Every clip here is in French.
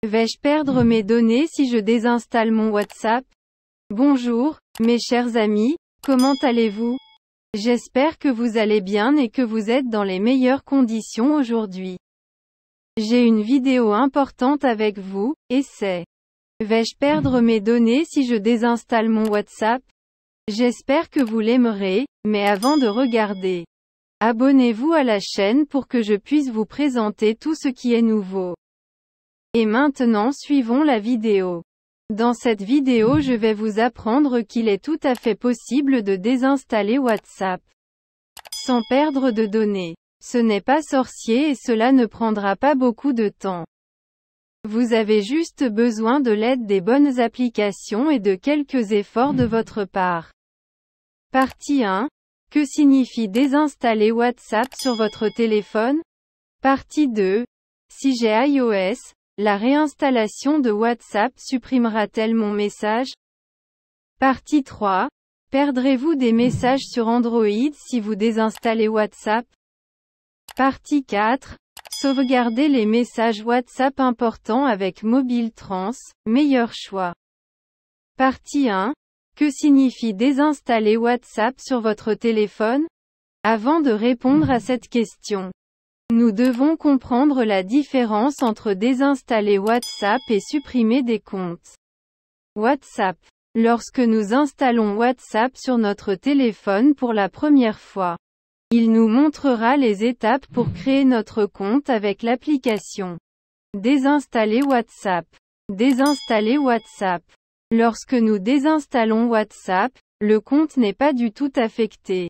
Vais-je perdre mes données si je désinstalle mon WhatsApp? Bonjour, mes chers amis, comment allez-vous? J'espère que vous allez bien et que vous êtes dans les meilleures conditions aujourd'hui. J'ai une vidéo importante avec vous, et c'est: vais-je perdre mes données si je désinstalle mon WhatsApp? J'espère que vous l'aimerez, mais avant de regarder, abonnez-vous à la chaîne pour que je puisse vous présenter tout ce qui est nouveau. Et maintenant suivons la vidéo. Dans cette vidéo je vais vous apprendre qu'il est tout à fait possible de désinstaller WhatsApp sans perdre de données. Ce n'est pas sorcier et cela ne prendra pas beaucoup de temps. Vous avez juste besoin de l'aide des bonnes applications et de quelques efforts de votre part. Partie 1. Que signifie désinstaller WhatsApp sur votre téléphone? Partie 2. Si j'ai iOS, la réinstallation de WhatsApp supprimera-t-elle mon message? Partie 3. Perdrez-vous des messages sur Android si vous désinstallez WhatsApp? Partie 4. Sauvegarder les messages WhatsApp importants avec MobileTrans, meilleur choix. Partie 1. Que signifie désinstaller WhatsApp sur votre téléphone? Avant de répondre à cette question, nous devons comprendre la différence entre désinstaller WhatsApp et supprimer des comptes. WhatsApp. Lorsque nous installons WhatsApp sur notre téléphone pour la première fois, il nous montrera les étapes pour créer notre compte avec l'application. Désinstaller WhatsApp. Désinstaller WhatsApp. Lorsque nous désinstallons WhatsApp, le compte n'est pas du tout affecté.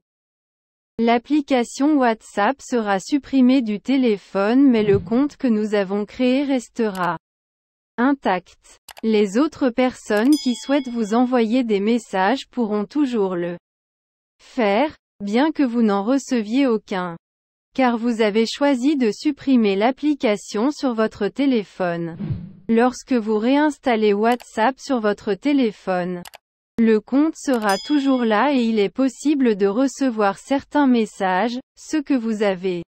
L'application WhatsApp sera supprimée du téléphone mais le compte que nous avons créé restera intact. Les autres personnes qui souhaitent vous envoyer des messages pourront toujours le faire, bien que vous n'en receviez aucun. Car vous avez choisi de supprimer l'application sur votre téléphone. Lorsque vous réinstallez WhatsApp sur votre téléphone, le compte sera toujours là et il est possible de recevoir certains messages, ceux que vous avez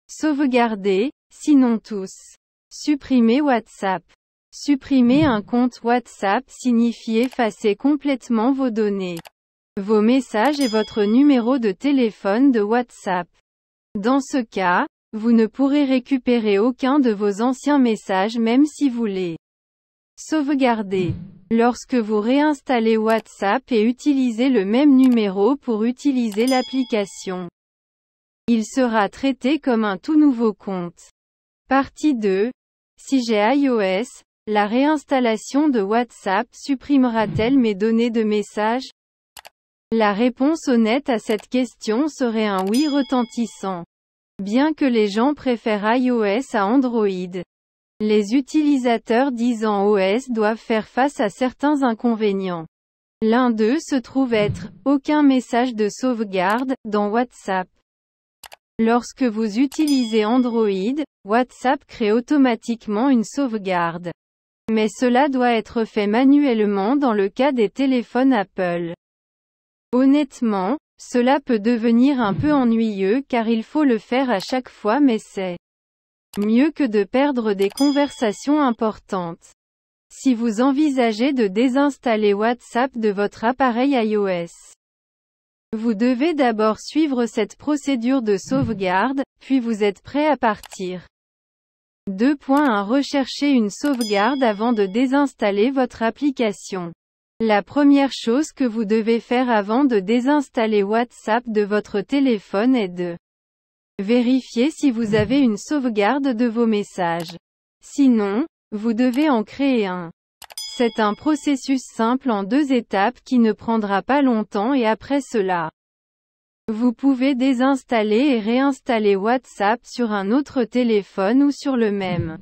sauvegardés, sinon tous. Supprimer WhatsApp. Supprimer un compte WhatsApp signifie effacer complètement vos données, vos messages et votre numéro de téléphone de WhatsApp. Dans ce cas, vous ne pourrez récupérer aucun de vos anciens messages même si vous les sauvegardez. Lorsque vous réinstallez WhatsApp et utilisez le même numéro pour utiliser l'application, il sera traité comme un tout nouveau compte. Partie 2. Si j'ai iOS, la réinstallation de WhatsApp supprimera-t-elle mes données de messages? La réponse honnête à cette question serait un oui retentissant. Bien que les gens préfèrent iOS à Android, les utilisateurs disant OS doivent faire face à certains inconvénients. L'un d'eux se trouve être « aucun message de sauvegarde » dans WhatsApp. Lorsque vous utilisez Android, WhatsApp crée automatiquement une sauvegarde. Mais cela doit être fait manuellement dans le cas des téléphones Apple. Honnêtement, cela peut devenir un peu ennuyeux car il faut le faire à chaque fois mais c'est mieux que de perdre des conversations importantes. Si vous envisagez de désinstaller WhatsApp de votre appareil iOS, vous devez d'abord suivre cette procédure de sauvegarde, puis vous êtes prêt à partir. 2.1 Recherchez une sauvegarde avant de désinstaller votre application. La première chose que vous devez faire avant de désinstaller WhatsApp de votre téléphone est de vérifier si vous avez une sauvegarde de vos messages. Sinon, vous devez en créer un. C'est un processus simple en 2 étapes qui ne prendra pas longtemps et après cela, vous pouvez désinstaller et réinstaller WhatsApp sur un autre téléphone ou sur le même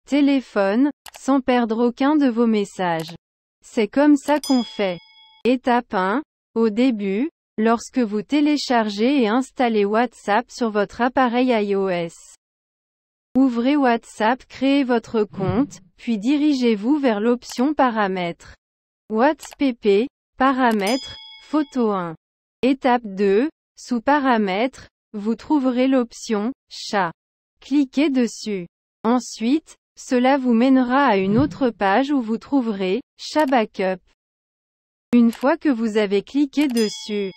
téléphone, sans perdre aucun de vos messages. C'est comme ça qu'on fait. Étape 1. Au début, lorsque vous téléchargez et installez WhatsApp sur votre appareil iOS, ouvrez WhatsApp, créez votre compte, puis dirigez-vous vers l'option Paramètres. WhatsApp, Paramètres, Photo 1. Étape 2. Sous Paramètres, vous trouverez l'option Chat. Cliquez dessus. Ensuite, Cela vous mènera à une autre page où vous trouverez « Chat Backup ». Une fois que vous avez cliqué dessus,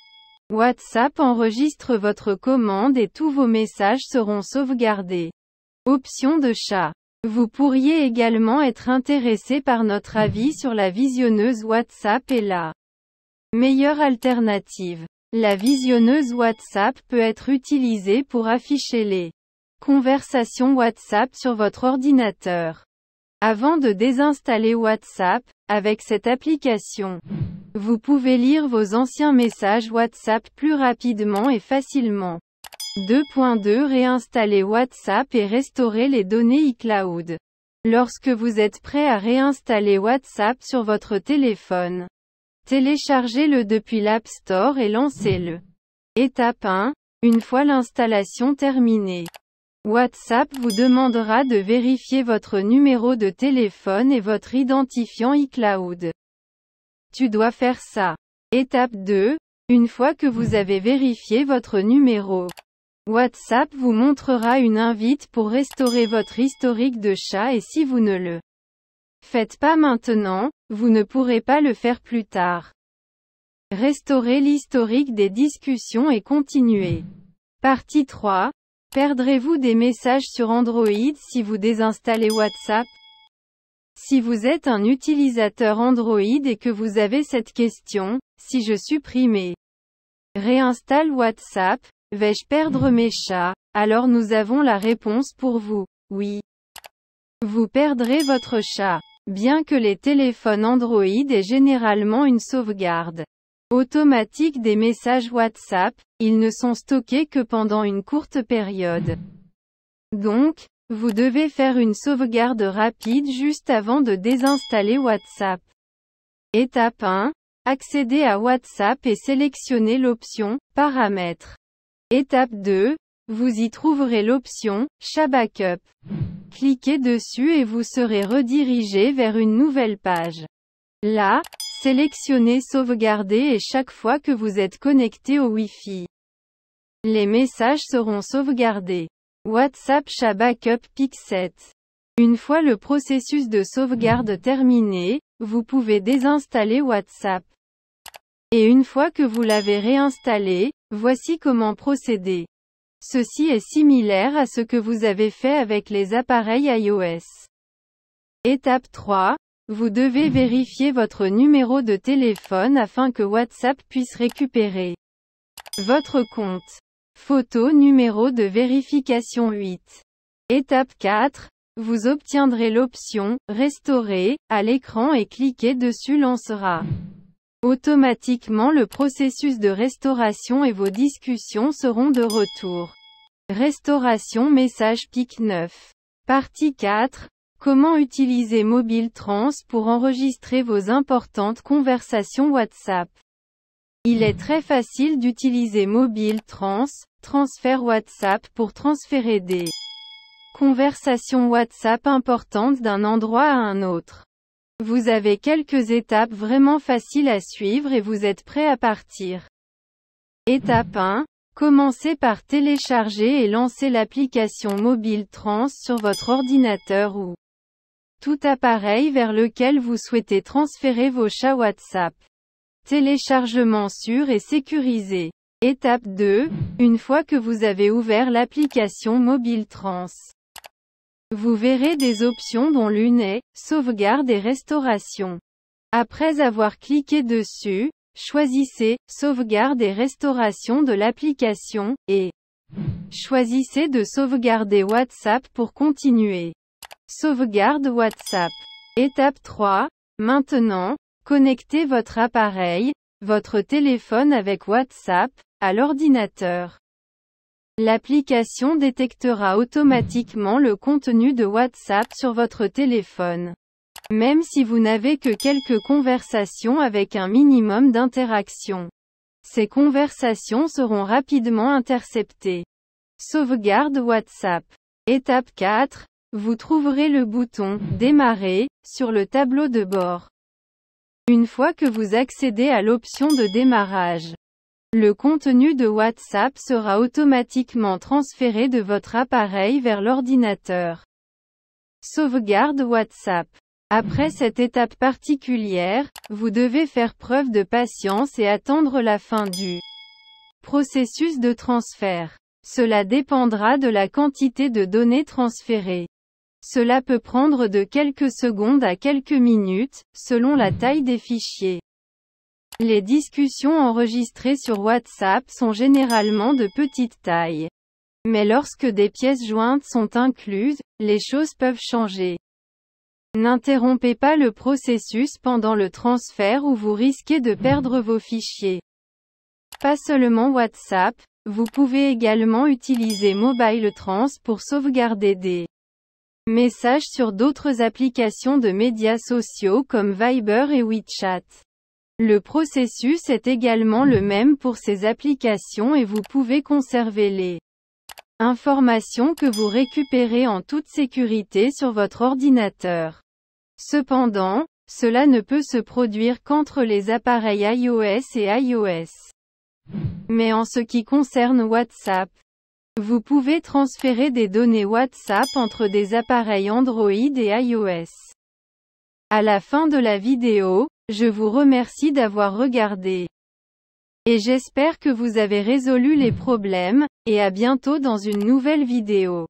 WhatsApp enregistre votre commande et tous vos messages seront sauvegardés. Option de chat. Vous pourriez également être intéressé par notre avis sur la visionneuse WhatsApp et la meilleure alternative. La visionneuse WhatsApp peut être utilisée pour afficher les conversations WhatsApp sur votre ordinateur. Avant de désinstaller WhatsApp, avec cette application, vous pouvez lire vos anciens messages WhatsApp plus rapidement et facilement. 2.2 Réinstaller WhatsApp et restaurer les données iCloud. Lorsque vous êtes prêt à réinstaller WhatsApp sur votre téléphone, téléchargez-le depuis l'App Store et lancez-le. Étape 1. Une fois l'installation terminée, WhatsApp vous demandera de vérifier votre numéro de téléphone et votre identifiant iCloud. Tu dois faire ça. Étape 2. Une fois que vous avez vérifié votre numéro, WhatsApp vous montrera une invite pour restaurer votre historique de chat et si vous ne le faites pas maintenant, vous ne pourrez pas le faire plus tard. Restaurer l'historique des discussions et continuer. Partie 3. Perdrez-vous des messages sur Android si vous désinstallez WhatsApp? Si vous êtes un utilisateur Android et que vous avez cette question, si je supprime et réinstalle WhatsApp, vais-je perdre mes chats? Alors nous avons la réponse pour vous. Oui. Vous perdrez votre chat. Bien que les téléphones Android aient généralement une sauvegarde automatique des messages WhatsApp, ils ne sont stockés que pendant une courte période. Donc, vous devez faire une sauvegarde rapide juste avant de désinstaller WhatsApp. Étape 1. Accédez à WhatsApp et sélectionnez l'option « Paramètres ». Étape 2. Vous y trouverez l'option « Chat Backup ». Cliquez dessus et vous serez redirigé vers une nouvelle page. Là, sélectionnez « Sauvegarder » et chaque fois que vous êtes connecté au Wi-Fi, les messages seront sauvegardés. WhatsApp Chat Backup Pic 7. Une fois le processus de sauvegarde terminé, vous pouvez désinstaller WhatsApp. Et une fois que vous l'avez réinstallé, voici comment procéder. Ceci est similaire à ce que vous avez fait avec les appareils iOS. Étape 3. Vous devez vérifier votre numéro de téléphone afin que WhatsApp puisse récupérer votre compte. Photo numéro de vérification 8. Étape 4. Vous obtiendrez l'option « Restaurer » à l'écran et cliquez dessus lancera automatiquement le processus de restauration et vos discussions seront de retour. Restauration message Pic 9. Partie 4. Comment utiliser MobileTrans pour enregistrer vos importantes conversations WhatsApp. Il est très facile d'utiliser MobileTrans, transfert WhatsApp pour transférer des conversations WhatsApp importantes d'un endroit à un autre. Vous avez quelques étapes vraiment faciles à suivre et vous êtes prêt à partir. Étape 1. Commencez par télécharger et lancer l'application MobileTrans sur votre ordinateur ou tout appareil vers lequel vous souhaitez transférer vos chats WhatsApp. Téléchargement sûr et sécurisé. Étape 2. Une fois que vous avez ouvert l'application MobileTrans, vous verrez des options dont l'une est « Sauvegarde et restauration ». Après avoir cliqué dessus, choisissez « Sauvegarde et restauration de l'application » et choisissez de sauvegarder WhatsApp pour continuer. Sauvegarde WhatsApp. Étape 3. Maintenant, connectez votre appareil, votre téléphone avec WhatsApp, à l'ordinateur. L'application détectera automatiquement le contenu de WhatsApp sur votre téléphone. Même si vous n'avez que quelques conversations avec un minimum d'interaction. Ces conversations seront rapidement interceptées. Sauvegarde WhatsApp. Étape 4. Vous trouverez le bouton « Démarrer » sur le tableau de bord. Une fois que vous accédez à l'option de démarrage, le contenu de WhatsApp sera automatiquement transféré de votre appareil vers l'ordinateur. Sauvegarde WhatsApp. Après cette étape particulière, vous devez faire preuve de patience et attendre la fin du processus de transfert. Cela dépendra de la quantité de données transférées. Cela peut prendre de quelques secondes à quelques minutes, selon la taille des fichiers. Les discussions enregistrées sur WhatsApp sont généralement de petite taille. Mais lorsque des pièces jointes sont incluses, les choses peuvent changer. N'interrompez pas le processus pendant le transfert ou vous risquez de perdre vos fichiers. Pas seulement WhatsApp, vous pouvez également utiliser MobileTrans pour sauvegarder des messages sur d'autres applications de médias sociaux comme Viber et WeChat. Le processus est également le même pour ces applications et vous pouvez conserver les informations que vous récupérez en toute sécurité sur votre ordinateur. Cependant, cela ne peut se produire qu'entre les appareils iOS et iOS. Mais en ce qui concerne WhatsApp, vous pouvez transférer des données WhatsApp entre des appareils Android et iOS. À la fin de la vidéo, je vous remercie d'avoir regardé. Et j'espère que vous avez résolu les problèmes, et à bientôt dans une nouvelle vidéo.